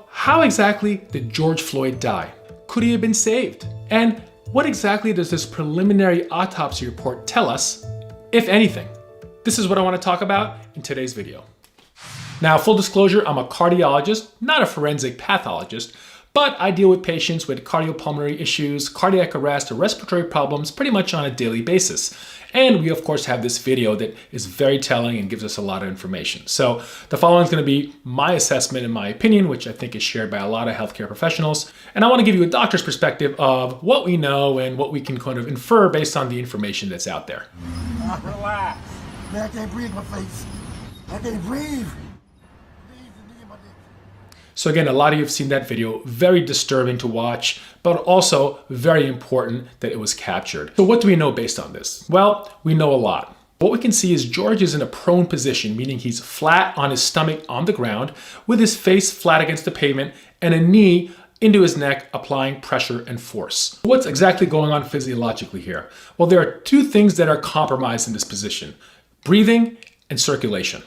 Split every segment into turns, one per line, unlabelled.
How exactly did George Floyd die? Could he have been saved? And what exactly does this preliminary autopsy report tell us, if anything? This is what I want to talk about in today's video. Now, full disclosure, I'm a cardiologist, not a forensic pathologist, but I deal with patients with cardiopulmonary issues, cardiac arrest, or respiratory problems pretty much on a daily basis. And we, of course, have this video that is very telling and gives us a lot of information. So the following is going to be my assessment and my opinion, which I think is shared by a lot of healthcare professionals. And I want to give you a doctor's perspective of what we know and what we can kind of infer based on the information that's out there.
Relax. Man, I can't breathe my face. I can't breathe.
So again, a lot of you have seen that video, very disturbing to watch, but also very important that it was captured. So what do we know based on this? Well, we know a lot. What we can see is George is in a prone position, meaning he's flat on his stomach on the ground, with his face flat against the pavement and a knee into his neck, applying pressure and force. What's exactly going on physiologically here? Well, there are two things that are compromised in this position: breathing and circulation.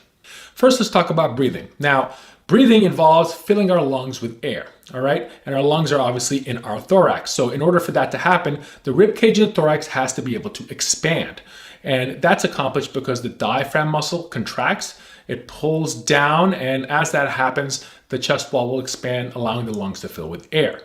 First, let's talk about breathing. Now, breathing involves filling our lungs with air, all right? And our lungs are obviously in our thorax. So in order for that to happen, the rib cage of the thorax has to be able to expand. And that's accomplished because the diaphragm muscle contracts, it pulls down, and as that happens, the chest wall will expand, allowing the lungs to fill with air.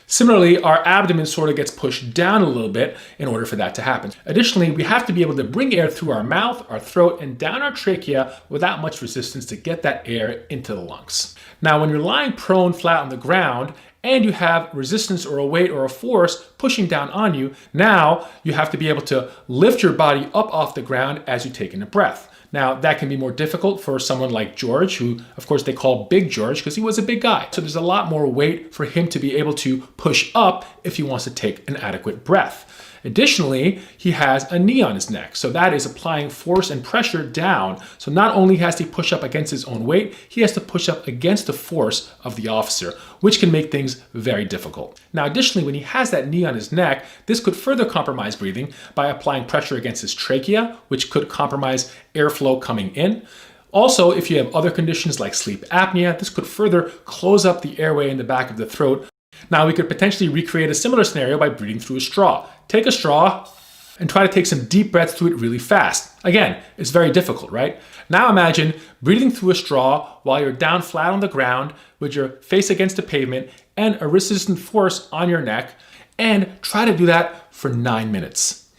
Similarly, our abdomen sort of gets pushed down a little bit in order for that to happen. Additionally, we have to be able to bring air through our mouth, our throat, and down our trachea without much resistance to get that air into the lungs. Now, when you're lying prone flat on the ground and you have resistance or a weight or a force pushing down on you, now you have to be able to lift your body up off the ground as you take in a breath. Now, that can be more difficult for someone like George, who, of course, they call Big George because he was a big guy. So there's a lot more weight for him to be able to push up if he wants to take an adequate breath. Additionally, he has a knee on his neck. So that is applying force and pressure down. So not only has to push up against his own weight, he has to push up against the force of the officer, which can make things very difficult. Now, additionally, when he has that knee on his neck, this could further compromise breathing by applying pressure against his trachea, which could compromise airflow coming in. Also, if you have other conditions like sleep apnea, this could further close up the airway in the back of the throat. Now, we could potentially recreate a similar scenario by breathing through a straw. Take a straw and try to take some deep breaths through it really fast. Again, it's very difficult, right? Now imagine breathing through a straw while you're down flat on the ground with your face against the pavement and a resistant force on your neck, and try to do that for 9 minutes.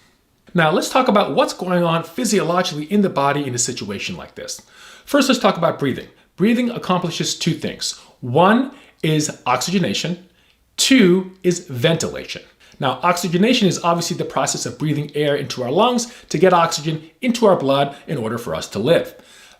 Now, let's talk about what's going on physiologically in the body in a situation like this. First, let's talk about breathing. Breathing accomplishes two things. One is oxygenation. Two is ventilation. Now, oxygenation is obviously the process of breathing air into our lungs to get oxygen into our blood in order for us to live.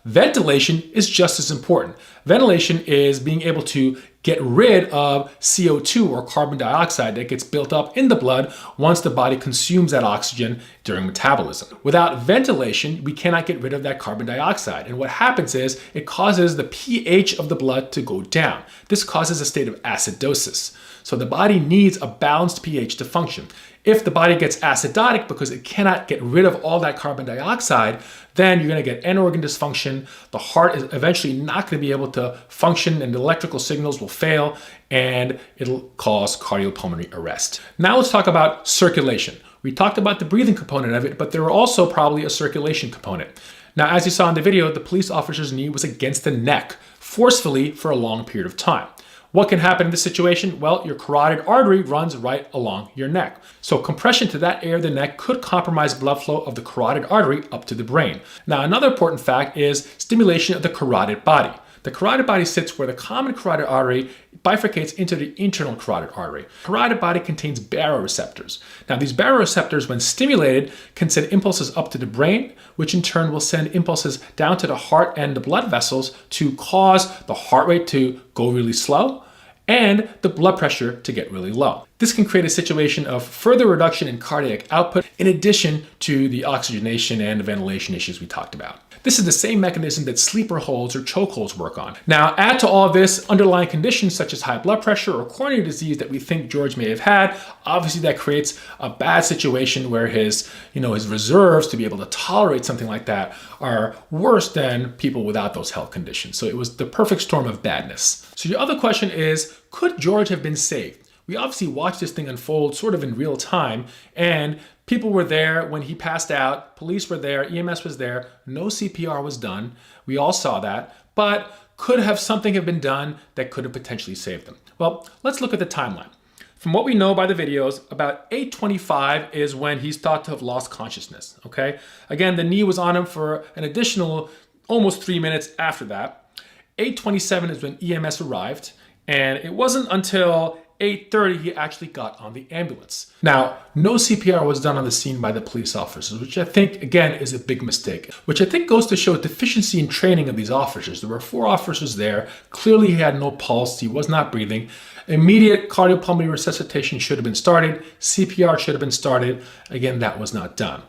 Ventilation is just as important. Ventilation is being able to get rid of CO2 or carbon dioxide that gets built up in the blood once the body consumes that oxygen during metabolism. Without ventilation, we cannot get rid of that carbon dioxide. And what happens is it causes the pH of the blood to go down. This causes a state of acidosis. So the body needs a balanced pH to function. If the body gets acidotic because it cannot get rid of all that carbon dioxide, then you're going to get end organ dysfunction. The heart is eventually not going to be able to function, and the electrical signals will fail, and it'll cause cardiopulmonary arrest. Now let's talk about circulation. We talked about the breathing component of it, but there are also probably a circulation component. Now, as you saw in the video, the police officer's knee was against the neck, forcefully for a long period of time. What can happen in this situation? Well, your carotid artery runs right along your neck. So compression to that area of the neck could compromise blood flow of the carotid artery up to the brain. Now, another important fact is stimulation of the carotid body. The carotid body sits where the common carotid artery bifurcates into the internal carotid artery. The carotid body contains baroreceptors. Now, these baroreceptors, when stimulated, can send impulses up to the brain, which in turn will send impulses down to the heart and the blood vessels to cause the heart rate to go really slow and the blood pressure to get really low. This can create a situation of further reduction in cardiac output in addition to the oxygenation and the ventilation issues we talked about. This is the same mechanism that sleeper holds or chokeholds work on. Now, add to all of this underlying conditions such as high blood pressure or coronary disease that we think George may have had. Obviously, that creates a bad situation where his reserves to be able to tolerate something like that are worse than people without those health conditions. So it was the perfect storm of badness. So your other question is, could George have been saved? We obviously watched this thing unfold sort of in real time, and people were there when he passed out, police were there, EMS was there, no CPR was done. We all saw that, but could have something have been done that could have potentially saved them? Well, let's look at the timeline. From what we know by the videos, about 8:25 is when he's thought to have lost consciousness, okay? Again, the knee was on him for an additional almost 3 minutes after that. 8:27 is when EMS arrived, and it wasn't until 8:30 he actually got on the ambulance. Now, no CPR was done on the scene by the police officers, which I think, again, is a big mistake, which I think goes to show deficiency in training of these officers. There were 4 officers there. Clearly, he had no pulse. He was not breathing. Immediate cardiopulmonary resuscitation should have been started. CPR should have been started. Again, that was not done.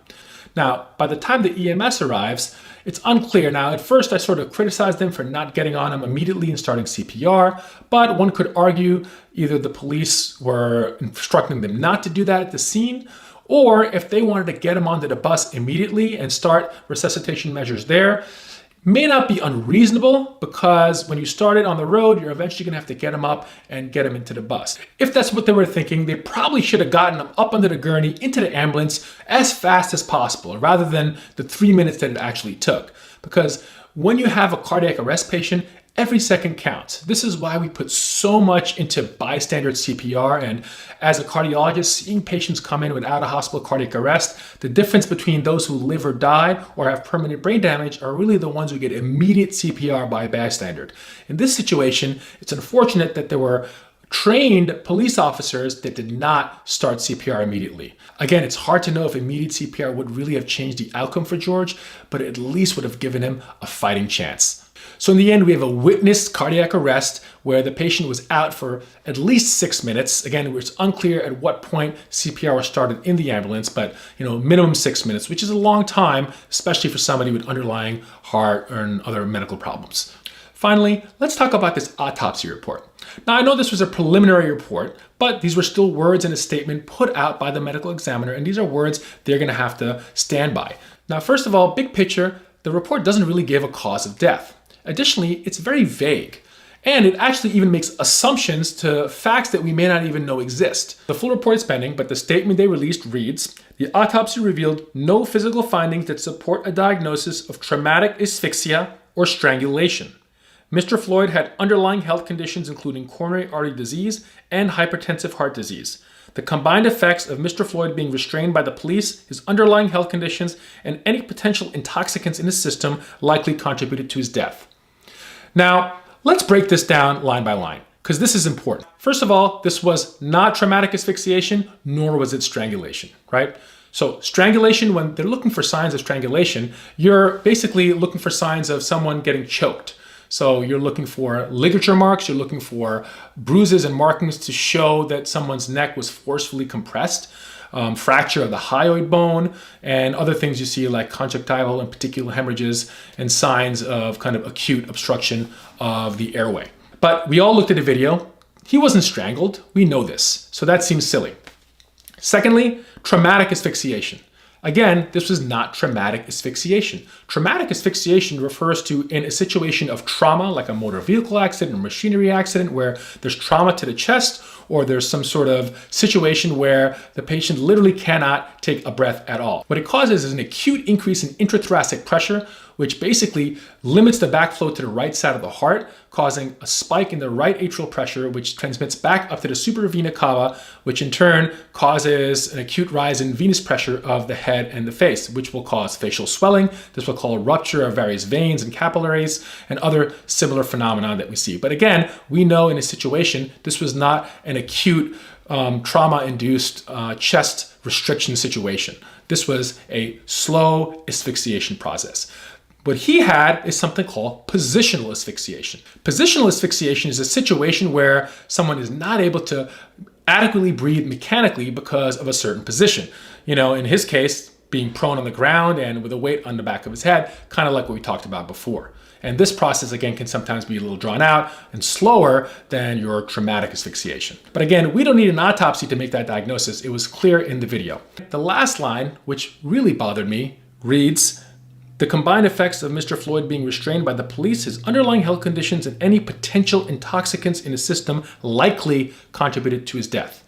Now, by the time the EMS arrives, it's unclear. Now, at first, I sort of criticized them for not getting on him immediately and starting CPR, but one could argue either the police were instructing them not to do that at the scene, or if they wanted to get him onto the bus immediately and start resuscitation measures there, may not be unreasonable, because when you start it on the road, you're eventually going to have to get him up and get him into the bus. If that's what they were thinking, they probably should have gotten him up under the gurney into the ambulance as fast as possible, rather than the 3 minutes that it actually took. Because when you have a cardiac arrest patient, every second counts. This is why we put so much into bystander CPR, and as a cardiologist, seeing patients come in without a hospital cardiac arrest, the difference between those who live or die or have permanent brain damage are really the ones who get immediate CPR by a bystander. In this situation, it's unfortunate that there were trained police officers that did not start CPR immediately. Again, it's hard to know if immediate CPR would really have changed the outcome for George, but it at least would have given him a fighting chance. So in the end, we have a witnessed cardiac arrest where the patient was out for at least 6 minutes. Again, it's unclear at what point CPR was started in the ambulance, but minimum 6 minutes, which is a long time, especially for somebody with underlying heart and other medical problems. Finally, let's talk about this autopsy report. Now, I know this was a preliminary report, but these were still words in a statement put out by the medical examiner, and these are words they're going to have to stand by. Now, first of all, big picture, the report doesn't really give a cause of death. Additionally, it's very vague, and it actually even makes assumptions to facts that we may not even know exist. The full report is pending, but the statement they released reads, "The autopsy revealed no physical findings that support a diagnosis of traumatic asphyxia or strangulation. Mr. Floyd had underlying health conditions including coronary artery disease and hypertensive heart disease. The combined effects of Mr. Floyd being restrained by the police, his underlying health conditions, and any potential intoxicants in his system likely contributed to his death." Now, let's break this down line by line, because this is important. First of all, this was not traumatic asphyxiation, nor was it strangulation, right? So strangulation, when they're looking for signs of strangulation, you're basically looking for signs of someone getting choked. So you're looking for ligature marks, you're looking for bruises and markings to show that someone's neck was forcefully compressed, fracture of the hyoid bone, and other things you see like conjunctival and particular hemorrhages and signs of kind of acute obstruction of the airway. But we all looked at the video. He wasn't strangled. We know this. So that seems silly. Secondly, traumatic asphyxiation. Again, this was not traumatic asphyxiation. Traumatic asphyxiation refers to in a situation of trauma, like a motor vehicle accident or machinery accident, where there's trauma to the chest, or there's some sort of situation where the patient literally cannot take a breath at all. What it causes is an acute increase in intrathoracic pressure, which basically limits the backflow to the right side of the heart, causing a spike in the right atrial pressure, which transmits back up to the supravena cava, which in turn causes an acute rise in venous pressure of the head and the face, which will cause facial swelling. This will cause rupture of various veins and capillaries and other similar phenomena that we see. But again, we know in a situation, this was not an acute trauma-induced chest restriction situation. This was a slow asphyxiation process. What he had is something called positional asphyxiation. Positional asphyxiation is a situation where someone is not able to adequately breathe mechanically because of a certain position. In his case, being prone on the ground and with a weight on the back of his head, kind of like what we talked about before. And this process, again, can sometimes be a little drawn out and slower than your traumatic asphyxiation. But again, we don't need an autopsy to make that diagnosis. It was clear in the video. The last line, which really bothered me, reads, "The combined effects of Mr. Floyd being restrained by the police, his underlying health conditions, and any potential intoxicants in his system likely contributed to his death."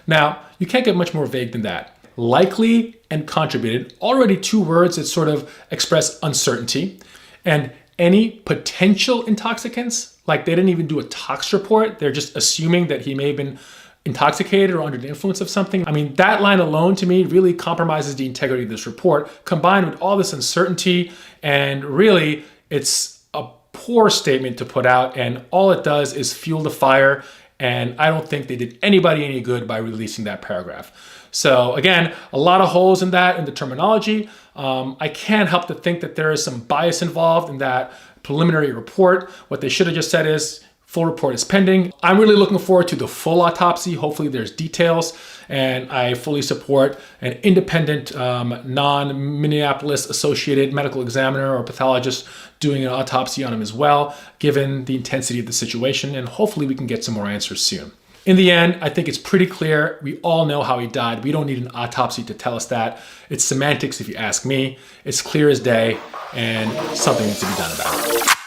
Now, you can't get much more vague than that. Likely and contributed, already two words that sort of express uncertainty. And any potential intoxicants, like they didn't even do a tox report. They're just assuming that he may have been intoxicated or under the influence of something. I mean, that line alone to me really compromises the integrity of this report, combined with all this uncertainty. And really, it's a poor statement to put out. And all it does is fuel the fire. And I don't think they did anybody any good by releasing that paragraph. So again, a lot of holes in that, in the terminology. I can't help to think that there is some bias involved in that preliminary report. What they should have just said is, full report is pending. I'm really looking forward to the full autopsy. Hopefully there's details, and I fully support an independent, non-Minneapolis associated medical examiner or pathologist doing an autopsy on him as well, given the intensity of the situation, and hopefully we can get some more answers soon. In the end, I think it's pretty clear. We all know how he died. We don't need an autopsy to tell us that. It's semantics if you ask me. It's clear as day, and something needs to be done about it.